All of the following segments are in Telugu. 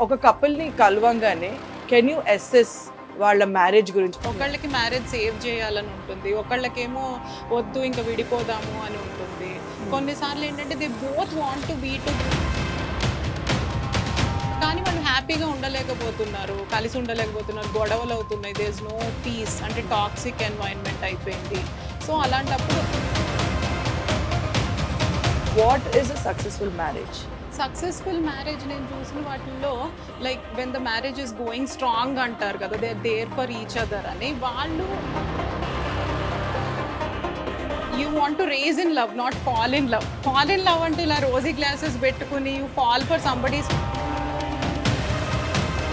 ఒక కపుల్ని కలవంగానే కెన్ యూ అసెస్ వాళ్ళ మ్యారేజ్ గురించి? ఒకళ్ళకి మ్యారేజ్ సేవ్ చేయాలని ఉంటుంది, ఒకళ్ళకేమో వద్దు ఇంకా విడిపోదాము అని ఉంటుంది. కొన్నిసార్లు ఏంటంటే they both want to be to, కానీ వాళ్ళు హ్యాపీగా ఉండలేకపోతున్నారు, కలిసి ఉండలేకపోతున్నారు, గొడవలు అవుతున్నాయి, దేర్ ఇస్ నో పీస్, అంటే టాక్సిక్ ఎన్వైరన్మెంట్ అయిపోయింది. సో అలాంటప్పుడు what is a successful marriage? Successful marriage నేను చూసిన వాటిల్లో like when the marriage is going strong అంటారు కదా, they are there for each other అని. వాళ్ళు you want to raise in love, not fall in love. Fall in love అంటే ఇలా రోజీ గ్లాసెస్ పెట్టుకుని యూ ఫాల్ ఫర్ సంబడీస్.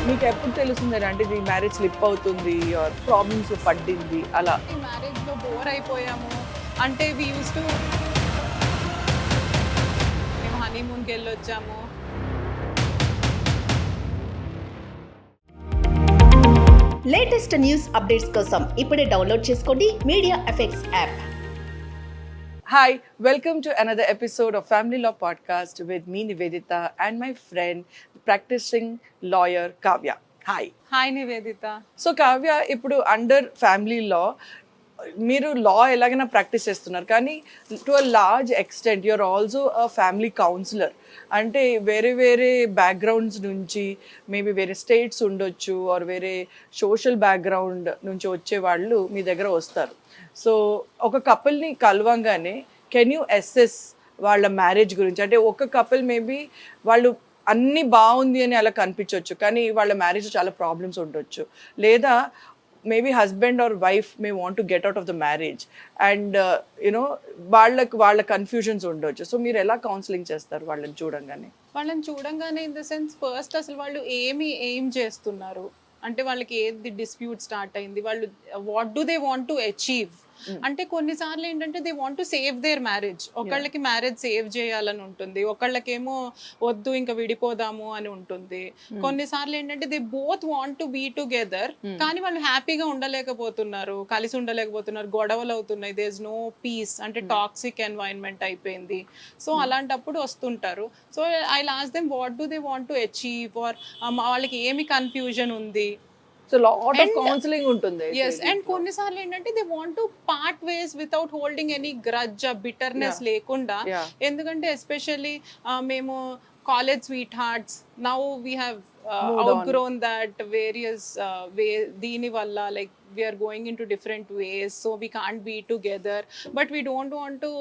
మీకు ఎప్పుడు తెలుస్తుంది అంటే ఈ మ్యారేజ్ స్లిప్ అవుతుంది ఆర్ ప్రాబ్లమ్స్ పడ్డింది అలా? ఈ మ్యారేజ్లో బోర్ అయిపోయాము అంటే వి యూస్ టు, మేము హనీమూన్కి వెళ్ళొచ్చాము. లేటెస్ట్ న్యూస్ అప్డేట్స్ కోసం ఇప్పుడే డౌన్లోడ్ చేసుకోండి media effects app. Hi, welcome to another episode of Family Law Podcast with me Nivedita and my friend, practicing lawyer Kavya. Hi. Hi Nivedita. So Kavya, ఇప్పుడు అండర్ ఫ్యామిలీ లా మీరు లా ఎలాగైనా ప్రాక్టీస్ చేస్తున్నారు, కానీ to a large extent you're also a family counsellor. అంటే వేరే వేరే బ్యాక్గ్రౌండ్స్ నుంచి, మేబీ వేరే స్టేట్స్ ఉండొచ్చు ఆర్ వేరే సోషల్ బ్యాక్గ్రౌండ్ నుంచి వచ్చే వాళ్ళు మీ దగ్గర వస్తారు. సో ఒక కపుల్ని కలవంగానే కెన్ యూ అసెస్ వాళ్ళ మ్యారేజ్ గురించి? అంటే ఒక కపుల్ మేబీ వాళ్ళు అన్నీ బాగుంది అని అలా కనిపించవచ్చు, కానీ వాళ్ళ మ్యారేజ్ చాలా ప్రాబ్లమ్స్ ఉండొచ్చు. లేదా maybe husband or wife May want to get out of the marriage and you know వాళ్ళ కన్ఫ్యూజన్స్ ఉండొచ్చు. సో మీరు ఎలా కౌన్సిలింగ్ చేస్తారు వాళ్ళని చూడంగానే? వాళ్ళని చూడంగానే ఇన్ ద సెన్స్ ఫస్ట్ అసలు వాళ్ళు ఏం చేస్తున్నారు, అంటే వాళ్ళకి ఏది డిస్ప్యూట్ స్టార్ట్ అయింది, వాళ్ళు what do they want to achieve. అంటే కొన్నిసార్లు ఏంటంటే they want to save their marriage. ఒకళ్ళకి మ్యారేజ్ సేవ్ చేయాలని ఉంటుంది, ఒకళ్ళకేమో వద్దు ఇంకా విడిపోదాము అని ఉంటుంది. కొన్నిసార్లు ఏంటంటే they both want to be together, కానీ వాళ్ళు హ్యాపీగా ఉండలేకపోతున్నారు, కలిసి ఉండలేకపోతున్నారు, గొడవలు అవుతున్నాయి, దేర్ ఇస్ నో పీస్, అంటే టాక్సిక్ ఎన్వైరన్మెంట్ అయిపోయింది. సో అలాంటప్పుడు వస్తుంటారు. So I lost them what do they want to achieve, or వాళ్ళకి ఏమి కన్ఫ్యూజన్ ఉంది. సో లాట్ ఆఫ్ కౌన్సిలింగ్ ఉంటుంది. yes, and కొన్నిసార్లు ఏంటంటే they want to part ways without holding any grudge, bitterness లేకుండా. ఎందుకంటే ఎస్పెషల్లీ మేము college sweet hearts, now we have outgrown that various way, దీని వల్ల like we are going into different ways, so we can't be together, but we don't want to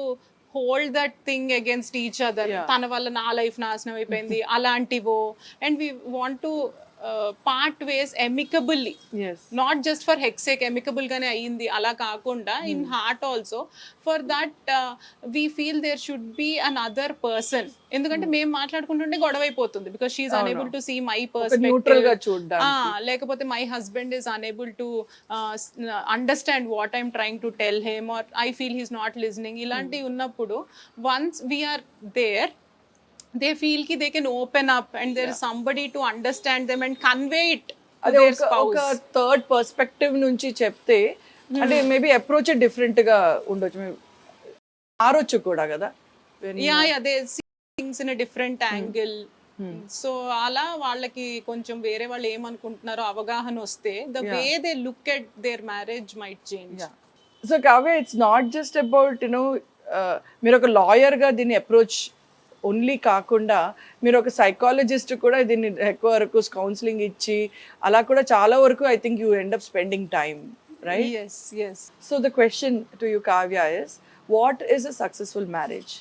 hold that thing against each other. తన వల్ల నా లైఫ్ నాశనం అయిపోయింది అలాంటివో, and we want to part ways amicably, not just for heck's sake amicable గానే అయ్యింది అలా కాకుండా in heart also. For that we feel there should be another person. ఎందుకంటే మేము మాట్లాడుకుంటుంటే గొడవ అయిపోతుంది because she is unable to see my perspective, లేకపోతే my husband is unable to understand what I'm trying to tell him, or I feel he's not listening. ఇలాంటివి ఉన్నప్పుడు once we are there, they feel ki they can open up and there is somebody to understand them and convey it to their spouse. ఒక థర్డ్ పర్స్పెక్టివ్ నుంచి చెప్తే అంటే మేబీ అప్రోచ్ డిఫరెంట్ గా ఉండొచ్చు, మారొచ్చు కూడా కదా. they see things in a different angle. So అలా వాళ్ళకి కొంచెం వేరే వాళ్ళు ఏమనుకుంటున్నారో అవగాహన వస్తే the way they look at their marriage might change. So కావే, ఇట్స్ నాట్ జస్ట్ అబౌట్ మీరు ఒక లాయర్ గా దీన్ని అప్రోచ్ ఓన్లీ కాకుండా మీరు ఒక సైకాలజిస్ట్ కూడా దీన్ని ఎక్కువ వరకు కౌన్సిలింగ్ ఇచ్చి అలా కూడా చాలా వరకు I think you end up spending time, right? yes. So the question to you Kavya is, what is a successful marriage?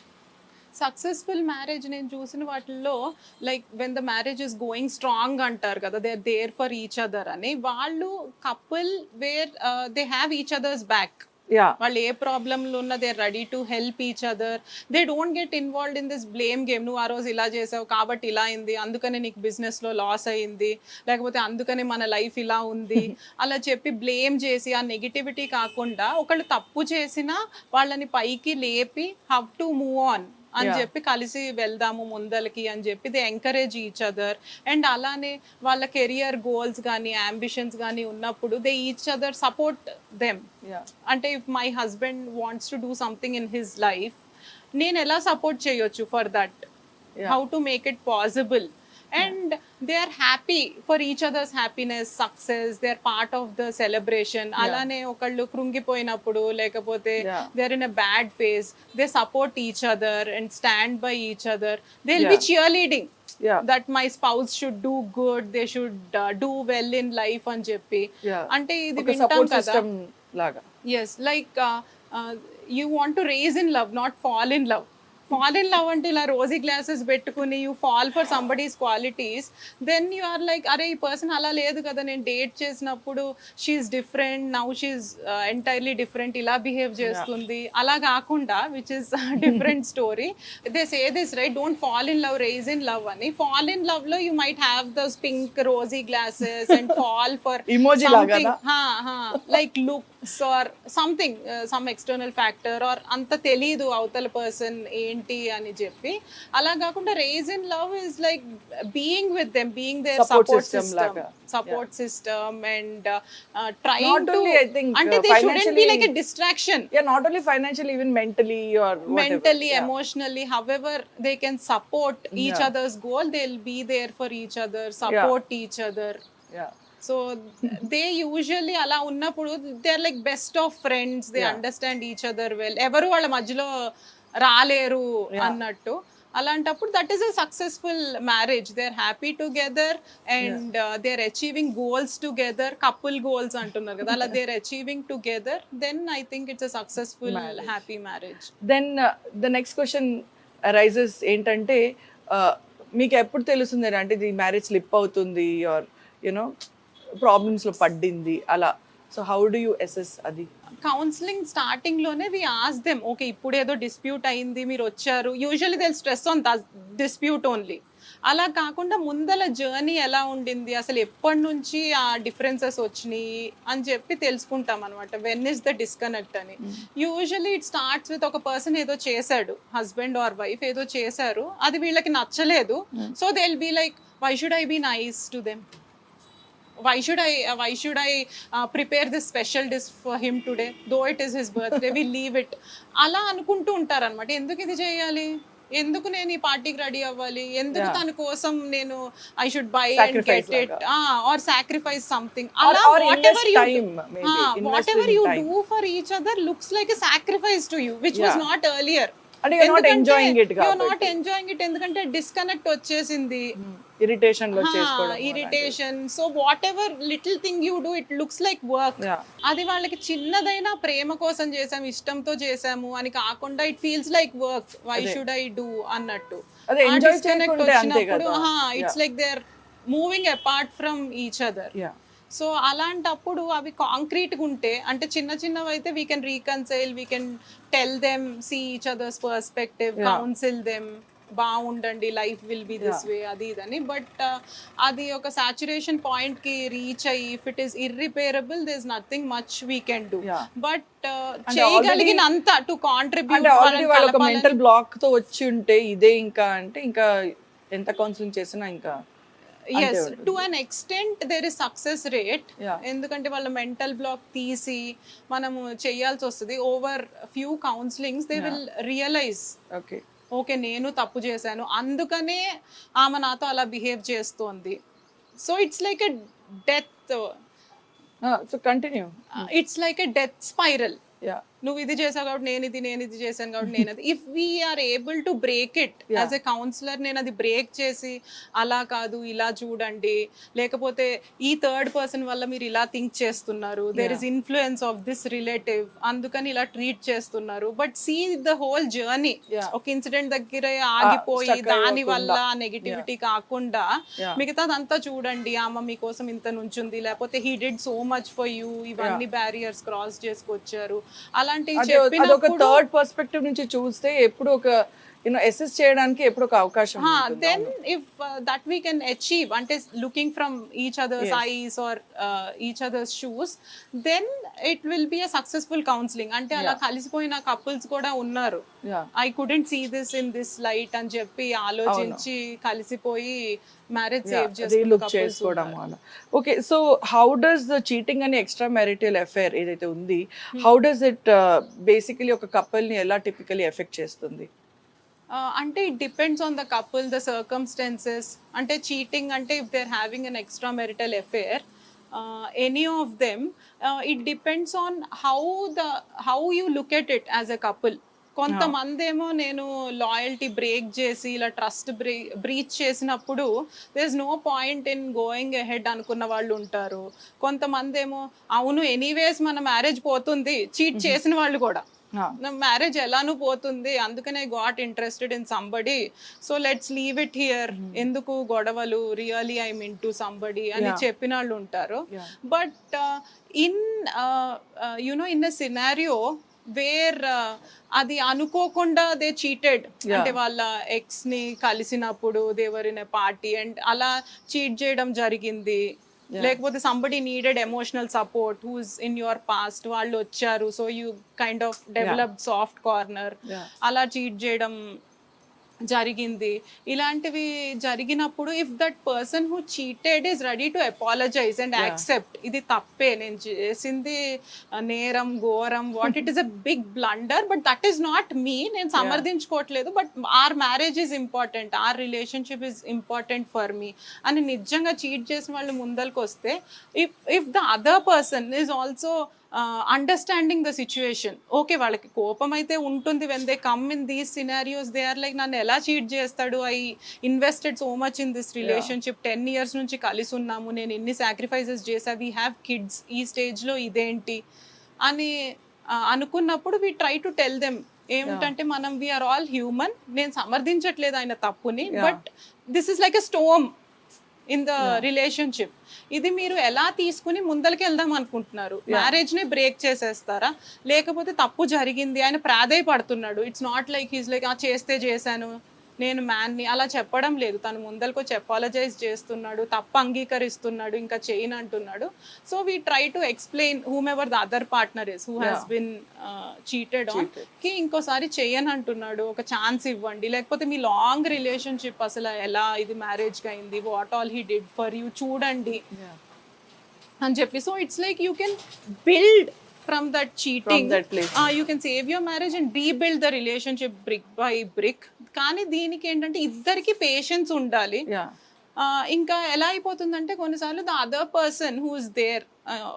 Successful marriage నేను చూసిన వాటిల్లో like when the marriage is going strong అంటారు కదా, they are there for each other అని. వాళ్ళు couple where they have each other's back. వాళ్ళు ఏ ప్రాబ్లంలో ఉన్నా they are ready to help each other. They don't get involved in this blame game. నువ్వు ఆ రోజు ఇలా చేసావు కాబట్టి ఇలా అయింది, అందుకనే నీకు బిజినెస్ లో లాస్ అయింది, లేకపోతే అందుకనే మన లైఫ్ ఇలా ఉంది అలా చెప్పి బ్లేమ్ చేసి ఆ నెగిటివిటీ కాకుండా ఒకళ్ళు తప్పు చేసినా వాళ్ళని పైకి లేపి హౌ టు మూవ్ ఆన్ అని చెప్పి కలిసి వెళ్దాము ముందలకి అని చెప్పి they encourage each other. And అలానే వాళ్ళ కెరియర్ గోల్స్ కానీ అంబిషన్స్ కానీ ఉన్నప్పుడు they each other support them. అంటే if my husband wants to do something in his life, నేను ఎలా సపోర్ట్ చేయొచ్చు for that, how to make it possible. and they are happy for each other's happiness, success, they are part of the celebration. అలానే ఒకళ్ళు కృంగిపోయినప్పుడు లేకపోతే Yeah. they are in a bad phase, they support each other and stand by each other. They'll be cheerleading Yeah. that my spouse should do good, they should do well in life అని చెప్పి. Yeah. అంటే ఇది ఒక వింటాం సపోర్ట్ కదా. సిస్టమ్ లాగా. Yes, like you want to raise in love, not fall in love. Fall in love అంటే ఇలా రోజీ గ్లాసెస్ పెట్టుకుని you fall for somebody's qualities, then you are like అరే ఈ పర్సన్ అలా లేదు కదా, నేను డేట్ చేసినప్పుడు she's different, now she's entirely different, ఇలా బిహేవ్ చేస్తుంది, అలా కాకుండా which is different story. They say this right, don't fall in love, raise in love అని. ఫాల్ ఇన్ లవ్ లో you might have those pink rosy glasses and fall for Emoji లాగానా? Like looks are something, some external factor or అంత తెలీదు అవతల పర్సన్ ఏంటి అని చెప్పి. అలా కాకుండా raise in love is like being with them, being there Support support system system, లాగా. Support system and trying Not to, only, I think, అంటే they shouldn't be financially- like a distraction. Yeah, not only financially, even mentally or whatever. Mentally, Yeah. emotionally, however they can support each Yeah. other's goal, they'll be there for each other, support each other. Yeah. So they usually అలా ఉన్నప్పుడు they are like best of friends, they Yeah. Understand each other well, ఎవరు వాళ్ళ మధ్యలో రాలేరు Yeah. అన్నట్టు. అలాంటప్పుడు that is a successful marriage. They are happy together and they are achieving goals together, couple goals అంటున్నారు కదా, అలా they are achieving together, then I think it's a successful happy marriage. Then the next question arises ఏంటంటే, మీకు ఎప్పుడు తెలుస్తుంది అంటే ఇది మ్యారేజ్ స్లిప్ అవుతుంది ఆర్ యునో ప్రాబ్లమ్స్ లో పడ్డింది అలా? So how do you assess అది? కౌన్సిలింగ్ స్టార్టింగ్ లోనే వి ఆస్ దెమ్, ఓకే ఇప్పుడు ఏదో డిస్ప్యూట్ అయింది, మీరు వచ్చారు, usually they stress on the dispute only. అలా కాకుండా ముందల జర్నీ ఎలా ఉండింది, అసలు ఎప్పటి నుంచి ఆ డిఫరెన్సెస్ వచ్చినాయి అని చెప్పి తెలుసుకుంటాం అనమాట. వెన్ ఇస్ ద డిస్కనెక్ట్ అని. యూజువల్లీ ఇట్ స్టార్ట్స్ విత్ ఒక పర్సన్ ఏదో చేశాడు, హస్బెండ్ ఆర్ వైఫ్ ఏదో చేశారు, అది వీళ్ళకి నచ్చలేదు. So they will be like, why should I be nice to them, why should I prepare this special dish for him today, though it is his birthday, we leave it. అలా అనుకుంటూ ఉంటారన్నమాట. ఎందుకు ఇది చేయాలి, ఎందుకు నేను ఈ పార్టీకి రెడీ అవ్వాలి, ఎందుకు తన కోసం నేను I should buy and get it or sacrifice something. అలా whatever you do for each other looks like a sacrifice to you, which was not earlier. అంటే you're not enjoying it you are not enjoying it, ఎందుకంటే డిస్కనెక్ట్ వచ్చేసింది, ఇరిటేషన్ లో చేసుకోవడం. Irritation. So whatever little thing you do it looks like work. Yeah. అది వాళ్ళకి చిన్నదైనా ప్రేమ కోసం చేసాము, ఇష్టంతో చేసాము అని కాకుండా it feels like work, why should I do అన్నట్టు. అదే enjoy చేయకుంటే అంతే కదా. It's like they are moving apart from each other. Yeah. So అలాంటప్పుడు అవి కాంక్రీట్గా ఉంటే, అంటే చిన్న చిన్నవి అయితే we can reconcile, we can tell them, see each other's perspective, counsel them, బాగుండండి life will be this way అది ఇదని. బట్ అది ఒక సాచురేషన్ పాయింట్ కి రీచ్ అయ్యి if it is irreparable there is nothing much we can do. But చేయగలిగినంత టు కాంట్రిబ్యూట్. అంటే ఆల్రెడీ వాళ్ళు ఒక మెంటల్ బ్లాక్ తో వచ్చి ఉంటే ఇదే ఇంకా అంటే ఇంకా ఎంత కౌన్సిలింగ్ చేసినా ఇంకా yes to an extent there is success rate. Yeah. ఎందుకంటే వాళ్ళ మెంటల్ బ్లాక్ తీసి మనము చేయాల్సి వస్తుంది. Over few counsellings they will realise, okay okay నేను తప్పు చేశాను, అందుకనే ఆమె నాతో అలా బిహేవ్ చేస్తోంది. So it's like a death, so continue. It's like a death spiral. Yeah, నువ్వు ఇది చేసావు కాబట్టి నేను ఇది చేశాను కాబట్టి నేను అది. If we're able to break it as a counsellor, నేను అది బ్రేక్ చేసి అలా కాదు ఇలా చూడండి, లేకపోతే ఈ థర్డ్ పర్సన్ వల్ల మీరు ఇలా థింక్ చేస్తున్నారు, there is influence of this relative, అందుకని ఇలా ట్రీట్ చేస్తున్నారు. But see the whole journey. ఒక ఇన్సిడెంట్ దగ్గర ఆగిపోయి దాని వల్ల నెగిటివిటీ కాకుండా మిగతాదంతా చూడండి, ఆమె మీకోసం ఇంత నుంచుంది, లేకపోతే he did so much for you, ఇవన్నీ బ్యారియర్స్ క్రాస్ చేసుకొచ్చారు, అలాంటివి అదొక చెప్పినప్పుడు థర్డ్ పర్స్పెక్టివ్ నుంచి చూస్తే ఎప్పుడు ఒక అసెస్ చేయడానికి ఎప్పుడు ఒక అవకాశం ఉంటుంది. then if that we can achieve, అంటే looking from each other's eyes or each other's shoes, then it will be a successful counseling. అంటే అలా కలిసిపోయిన కపుల్స్ కూడా ఉన్నారు. Yeah. I couldn't see this in this light అని చెప్పి ఆలోచించి కలిసిపోయి మ్యారేజ్ సేవ్ చేసుకోవడం అలా. Okay, so how does the cheating అనే ఎక్స్ట్రా మ్యారిటల్ అఫైర్ ఏదైతే ఉంది, హౌ డస్ ఇట్ బేసికలీ ఒక కపుల్ ని ఎలా టిపికలీ ఎఫెక్ట్ చేస్తుంది? అంటే it depends on the couple, the circumstances. అంటే చీటింగ్ అంటే if they are having an extra marital affair, any of them, it depends on how you look at it as a couple. కొంతమంది ఏమో నేను లాయల్టీ బ్రేక్ చేసి ఇలా ట్రస్ట్ బ్రీచ్ చేసినప్పుడు there is no point in going ahead అనుకున్న వాళ్ళు ఉంటారు. కొంతమంది ఏమో అవును ఎనీవేస్ మన మ్యారేజ్ పోతుంది, చీట్ చేసిన వాళ్ళు కూడా నా మ్యారేజ్ ఎలానూ పోతుంది అందుకనే got interested in somebody, so let's leave it here, ఎందుకు గొడవలు, really I mean to somebody అని చెప్పిన వాళ్ళు ఉంటారు. But in you know in a scenario where అది అనుకోకుండా దే చీటెడ్, అంటే వాళ్ళ ఎక్స్ ని కలిసినప్పుడు they were in a party and అలా చీట్ చేయడం జరిగింది, లేకపోతే somebody needed emotional support who's in your past, వాళ్ళు వచ్చారు so you kind of developed soft corner, అలా చీట్ చేయడం జరిగింది. ఇలాంటివి జరిగినప్పుడు if that person who cheated is ready to apologise and accept ఇది తప్పే, నేను చేసింది నేరం ఘోరం, what it is a big blunder but that is not me, నేను సమర్థించుకోవట్లేదు, but our marriage is important, our relationship is important for me అని నిజంగా చీట్ చేసిన వాళ్ళు ముందరికి వస్తే, if the other person is also understanding the situation, okay వాళ్ళకి కోపం అయితే ఉంటుంది when they come in these scenarios, they are like నన్ను ఎలా చీట్ చేస్తాడు, I invested so much in this relationship, 10 years నుంచి కలిసి ఉన్నాము, నేను ఎన్ని సాక్రిఫైసెస్ చేసా, వీ హ్యావ్ కిడ్స్, ఈ స్టేజ్లో ఇదేంటి అని అనుకున్నప్పుడు we try to tell them ఏమిటంటే మనం వీఆర్ ఆల్ హ్యూమన్, నేను సమర్థించట్లేదు ఆయన తప్పుని, but this is like a storm in the relationship, ఇది మీరు ఎలా తీసుకుని ముందరికి వెళ్దాం అనుకుంటున్నారు, మ్యారేజ్ ని బ్రేక్ చేసేస్తారా, లేకపోతే తప్పు జరిగింది ఆయన ప్రాధేయపడుతున్నాడు, it's not like he's like చేస్తే చేశాను నేను మ్యాన్ని అలా చెప్పడం లేదు, తను ముందరకు వచ్చి అపాలజైజ్ చేస్తున్నాడు, తప్పు అంగీకరిస్తున్నాడు, ఇంకా చేయను అంటున్నాడు. So we try to explain whom ever the other partner is who has been cheated on కి ఇంకోసారి చెయ్యను అంటున్నాడు, ఒక ఛాన్స్ ఇవ్వండి, లేకపోతే మీ లాంగ్ రిలేషన్షిప్ అసలు ఎలా ఇది మ్యారేజ్కి అయింది, what all he did for you చూడండి అని చెప్పి. So it's like you can build from that cheating, you can save your marriage and rebuild the relationship brick by brick. కానీ దీనికి ఏంటంటే ఇద్దరికి పేషెన్స్ ఉండాలి. ఇంకా ఎలా అయిపోతుందంటే కొన్నిసార్లు the other person who is there,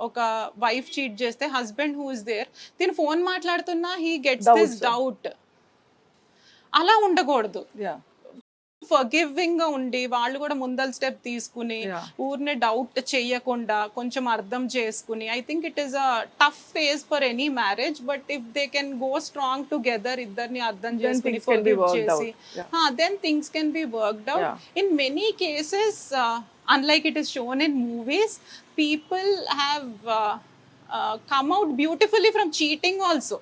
ఒక వైఫ్ చీట్ చేస్తే హస్బెండ్ హూ ఇస్ దేర్, దీని ఫోన్ మాట్లాడుతున్నా హీ గెట్స్ దిస్ డౌట్, అలా ఉండకూడదు. ఫర్గివింగ్ గా ఉండి వాళ్ళు కూడా ముందల స్టెప్ తీసుకుని ఊరినే డౌట్ చెయ్యకుండా కొంచెం అర్థం చేసుకుని, I think it is a tough phase for any marriage, but if they can go strong together, ఇద్దరిని అర్థం చేసుకుని ఫర్గివ్ చేసి, then things can be worked out. In many cases, unlike it is shown in movies, people have come out beautifully from cheating also.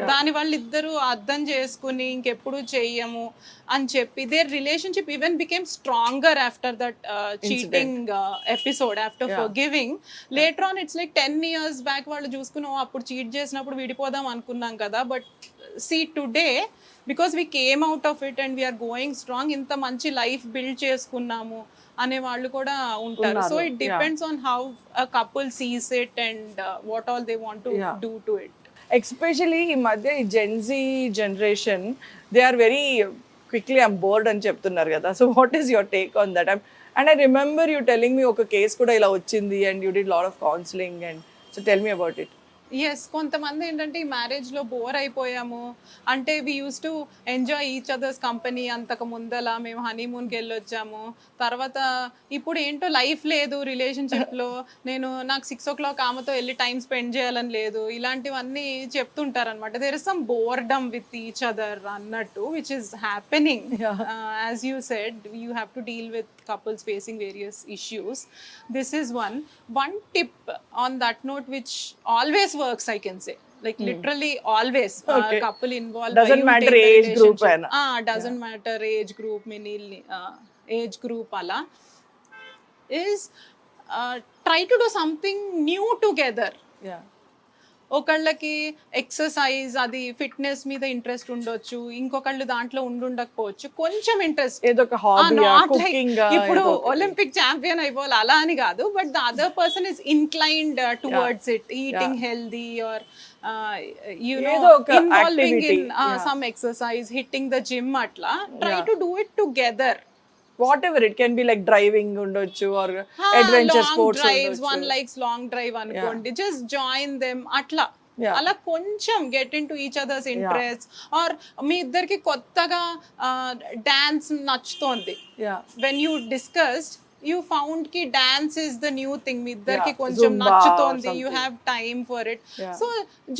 దాని వాళ్ళు ఇద్దరు అర్థం చేసుకుని ఇంకెప్పుడు చెయ్యము అని చెప్పి their relationship even became stronger after that cheating episode, after forgiving. Later on it's like 10 years back వాళ్ళు చూసుకుని అప్పుడు చీట్ చేసినప్పుడు విడిపోదాం అనుకున్నాం కదా, but see today because we came out of it and we're going strong, ఇంత మంచి లైఫ్ బిల్డ్ చేసుకున్నాము అనే వాళ్ళు కూడా ఉంటారు. So it depends on how a couple sees it and what all they want to do to it. Especially ఈ మధ్య ఈ Gen Z generation they are very quickly I'm bored అని చెప్తున్నారు కదా, so what is your take on that? And I remember you telling me ఒక కేస్ కూడా ఇలా వచ్చింది and you did lot of counselling, and so tell me about it. Yes, కొంతమంది ఏంటంటే ఈ మ్యారేజ్లో బోర్ అయిపోయాము అంటే we use to enjoy each other's company, అంతకు ముందల మేము హనీమూన్కి వెళ్ళొచ్చాము, తర్వాత ఇప్పుడు ఏంటో లైఫ్ లేదు రిలేషన్షిప్లో, నాకు 6 o'clock ఆమెతో వెళ్ళి టైం స్పెండ్ చేయాలని లేదు, ఇలాంటివన్నీ చెప్తుంటారనమాట. There is some boredom with each other అన్నట్టు, which is happening. As you said, you have to deal with couples facing various issues. This is one tip on that note which always works, I can say, like literally always. Couple involved, doesn't matter age group ana, doesn't matter age group, mini age group ala, is try to do something new together. ఒకళ్ళకి ఎక్సర్సైజ్ అది ఫిట్నెస్ మీద ఇంట్రెస్ట్ ఉండొచ్చు, ఇంకొకళ్ళు దాంట్లో ఉండకపోవచ్చు, కొంచెం ఇంట్రెస్ట్, ఇప్పుడు ఒలింపిక్ ఛాంపియన్ అయిపోవాలి అలా అని కాదు, but the other person is inclined towards it, eating healthy or ఏదో ఒక involving activity. In some exercise, hitting the gym, అట్లా try to do it together. whatever it can be, like driving ఉండొచ్చు or adventure sports డ్రైవ్స్, ఉండొచ్చు. వన్ లైక్స్ లాంగ్ డ్రైవ్ అనుకోండి, జస్ట్ జాయిన్ దెమ్ అట్లా. Yeah. అలా కొంచెం get into each other's interest. Or మీ ఇద్దరికి కొత్తగా డాన్స్ నచ్చుతోంది, Yeah. When you discussed you found కి dance is the new thing, మీ ఇద్దరికి Yeah, కొంచెం Zumba నచ్చుతోంది, or you something. Have time for it. Yeah. So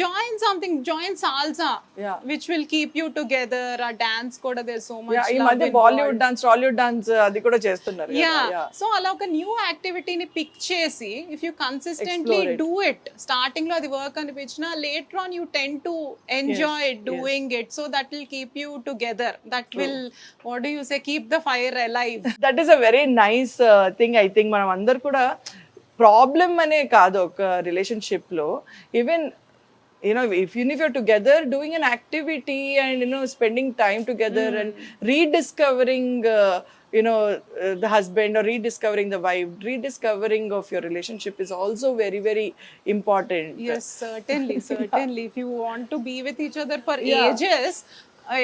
join something, join salsa, Yeah. Which will keep you together. ఆ డాన్స్ కూడా దేర్ సో Yeah, ఈ మచ్ మధ్య బాలీవుడ్ డాన్స్, టాలీవుడ్ డాన్స్ అది కూడా చేస్తున్నారు కదా. యా. సో అలా ఒక న్యూ యాక్టివిటీని పిక్ చేసి if you consistently Explore it. Do it, starting లో అది వర్క్ అనిపించినా later on you ten to enjoy doing it. So that will keep you together, that will, what do you say, keep the fire alive. That is a very nice thing. I think మనం అందరు కూడా ప్రాబ్లం అనే కాదు ఒక రిలేషన్షిప్ లో, even if you're together doing an activity and spending time together and rediscovering the husband or rediscovering the wife, rediscovering of your relationship is also very, very important. Yes, certainly. If you want to be with each other for Yeah. ages,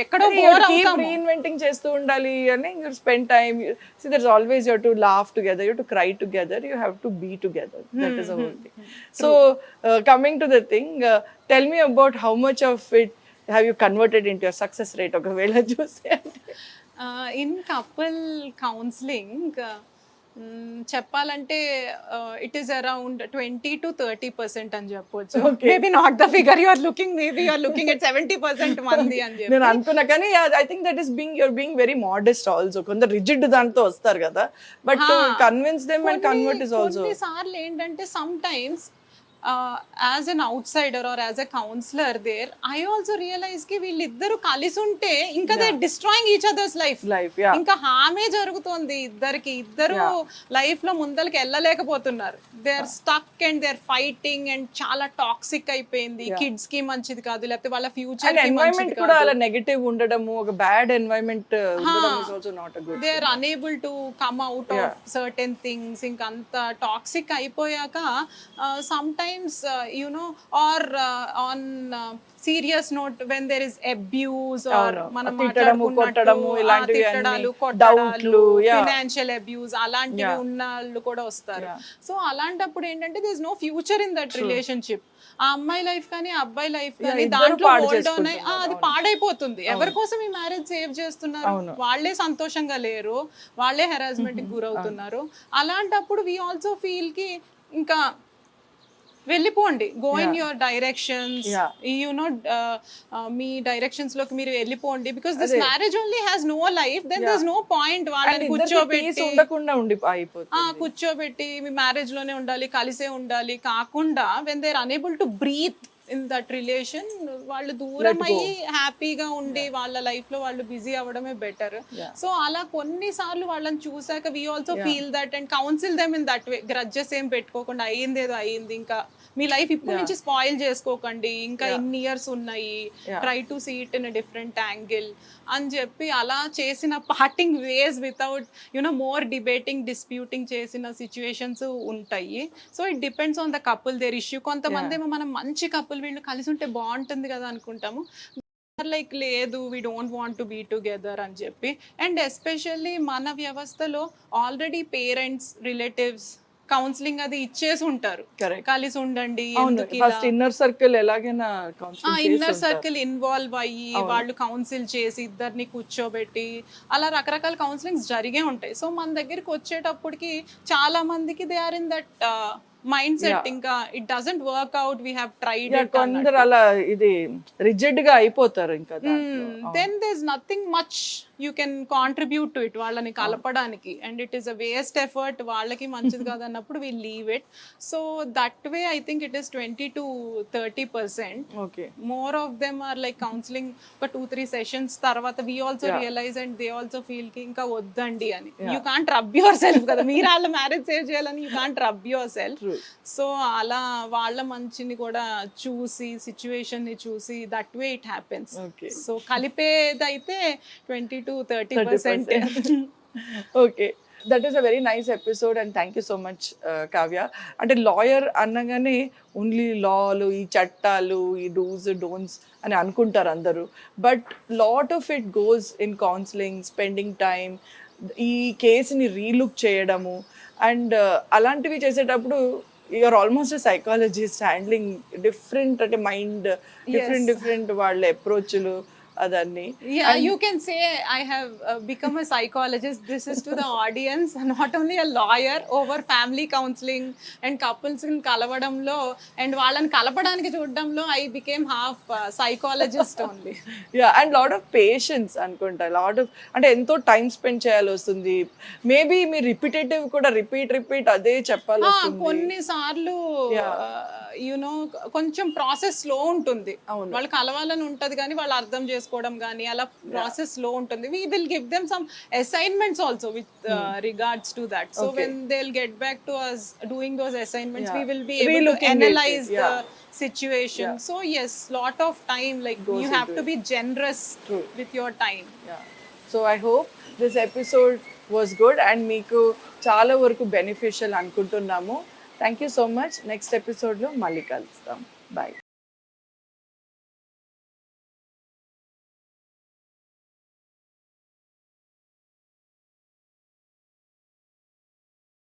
ఎక్కడో You బోర్ keep అవుతాము. reinventing చేస్తూ ఉండాలి అని, you spend time. See, there's always, you have to laugh together, you have to cry together, you have to be together. That is the whole thing. So coming to the thing, tell me about how much of it have you converted into your success rate ఒకవేళ చూస్తే. ఇన్ కపుల్ కౌన్సిలింగ్ చెప్పాలంటే ఇట్ ఈస్ అరౌండ్ 20 to 30% అని చెప్పొచ్చు. Maybe not the figure you are looking, maybe you are looking at 70% మంది అని చెప్పి నేను అనుకున్నా, కానీ I think that is you're being very modest also. కొందరు రిజిడ్ దాంతో వస్తారు కదా, but convince them and convert is also. కొన్నిసార్లు ఏంటంటే sometimes as an outsider or as a counsellor there, I also realise కి వీళ్ళిద్దరు కలిసి ఉంటే ఇంకా they destroying each other's life. ఇంకా హామే జరుగుతోంది ఇద్దరికి, ఇద్దరు లైఫ్ లో ముందలకి వెళ్ళలేకపోతున్నారు. They are stuck and they are fighting and చాలా టాక్సిక్ అయిపోయింది. కిడ్స్ కి మంచిది కాదు, లేకపోతే వాళ్ళ ఫ్యూచర్ కి ఎన్వైరన్మెంట్ మంచిది కూడా కాదు. అలా నెగటివ్ ఉండడము, ఒక బ్యాడ్ ఎన్వైరన్మెంట్ ఉండడం is also not a good. They are unable to come out of certain things. ఇంకా అంత టాక్సిక్ అయిపోయాక sometimes or on serious note, when there is abuse or మనం కొట్టడము ఇలాంటివి అన్ని, డౌట్లు, ఫైనాన్షియల్ అబ్యూస్ అలాంటివి ఉన్న వాళ్ళు కూడా వస్తారు. సో అలాంటప్పుడు ఏంటంటే there is no future in that relationship. ఆ అమ్మాయి లైఫ్ కానీ ఆ అబ్బాయి లైఫ్ కానీ దాంట్లో హోల్డ్ ఆన్ అయ్యి అది పాడైపోతుంది. ఎవరి కోసం ఈ మ్యారేజ్ సేవ్ చేస్తున్నారు? వాళ్ళే సంతోషంగా లేరు, వాళ్ళే హెరాస్మెంట్ కి గురవుతున్నారు. అలాంటప్పుడు వి ఆల్సో ఫీల్ కి ఇంకా వెళ్ళిపోండి, గో ఇన్ యువర్ డైరెక్షన్స్, మీ డైరెక్షన్స్ లోకి మీరు వెళ్ళిపోండి. Because this marriage only has no life, then there is no point వాళ్ళని కూర్చోబెట్టి ఉండకుండా అయిపోతుంది. కూర్చోబెట్టి మీ మ్యారేజ్ లోనే ఉండాలి, కలిసే ఉండాలి కాకుండా when they are unable to breathe in that relation, వాళ్ళు దూరం అయ్యి హ్యాపీగా ఉండి వాళ్ళ లైఫ్ లో వాళ్ళు బిజీ అవ్వడమే బెటర్. సో అలా కొన్నిసార్లు వాళ్ళని చూసాక we also feel that and counsel them in that way. Grudges ఏం పెట్టుకోకుండా అయ్యింది ఏదో అయ్యింది, ఇంకా మీ లైఫ్ ఇప్పటి నుంచి స్పాయిల్ చేసుకోకండి, ఇంకా ఇన్ని ఇయర్స్ ఉన్నాయి, try to see it in different angle అని చెప్పి అలా చేసిన parting ways without more debating, disputing చేసిన సిచ్యువేషన్స్ ఉంటాయి. So it depends on the couple, their issue. కొంతమంది ఏమో మనం మంచి కపుల్, వీళ్ళు కలిసి ఉంటే బాగుంటుంది కదా అనుకుంటాము, లైక్ లేదు we don't want to be together అని చెప్పి. అండ్ ఎస్పెషల్లీ మన వ్యవస్థలో ఆల్రెడీ పేరెంట్స్, రిలేటివ్స్ కౌన్సిలింగ్ అది ఇచ్చేసి ఉంటారు, కలిసి ఉండండి. ఫస్ట్ ఇన్నర్ సర్కిల్ ఎలాగైనా ఇన్నర్ సర్కిల్ ఇన్వాల్వ్ అయ్యి వాళ్ళు కౌన్సిల్ చేసి ఇద్దరిని కూర్చోబెట్టి అలా రకరకాల కౌన్సిలింగ్స్ జరిగే ఉంటాయి. సో మన దగ్గరికి వచ్చేటప్పటికి చాలా మందికి they are in that mindset, ఇంకా it doesn't work out, we have tried it. కొందరు అలా ఇది రిజిడ్ గా అయిపోతారు. ఇంకా then there is nothing much you can contribute to it వాళ్ళని కలపడానికి, and it is a waste effort, వాళ్ళకి మంచిది కాదన్నప్పుడు we leave it. So that way I think it is 20 to 30%. More of them are like counselling ఒక 2-3 సెషన్స్ తర్వాత we also realise and they also feel కి ఇంకా వద్దండి అని. You can't rub yourself కదా, మీరు వాళ్ళ మ్యారేజ్ సేవ్ చేయాలని you can't rub yourself. So అలా వాళ్ళ మంచిని కూడా చూసి, సిచ్యువేషన్ ని చూసి, that way it happens. So కలిపేదైతే 20 to 30%. Okay. That is a very nice episode and thank you so much Kavya. అంటే లాయర్ అనగానే ఓన్లీ లాలు, ఈ చట్టాలు, ఈ డూస్ డోంట్స్ అని అనుకుంటారు అందరూ. But lot of it goes in counselling, spending time, ఈ కేసుని రీలుక్ చేయడము అండ్ అలాంటివి చేసేటప్పుడు you're almost psychologist handling different అంటే మైండ్ డిఫరెంట్ వాళ్ళ అప్రోచ్లు అదన్నీ. Yeah, you can say I have become a psychologist. This is to the audience, not only a lawyer over family counseling and couples in కలవడంలో and వాళ్ళని కలపడానికి చూడడంలో I became half psychologist only. Yeah and lot of patience అనుకుంటా, లాట్ ఆఫ్ అంటే ఎంతో టైం స్పెండ్ చేయాలి వస్తుంది. మేబీ మీరు రిపీటేటివ్ కూడా రిపీట్ అదే చెప్పాలి వస్తుంది. కొన్నిసార్లు యునో కొంచెం ప్రాసెస్ స్లో ఉంటుంది. వాళ్ళు కలవాలని ఉంటది కానీ వాళ్ళు అర్థం చేసుకోవడం కానీ అలా ప్రాసెస్ స్లో ఉంటుంది. we will give them some assignments also with regards to that. So when they'll get back to us doing those assignments, we will be able to analyze the situation. So yes, lot of time, like you have to be generous with your time. So I hope this episode was good and మీకు చాలా వరకు బెనిఫిషియల్ అనుకుంటున్నాము. Thank you so much. Next ఎపిసోడ్లో మళ్ళీ కలుస్తాం. బాయ్.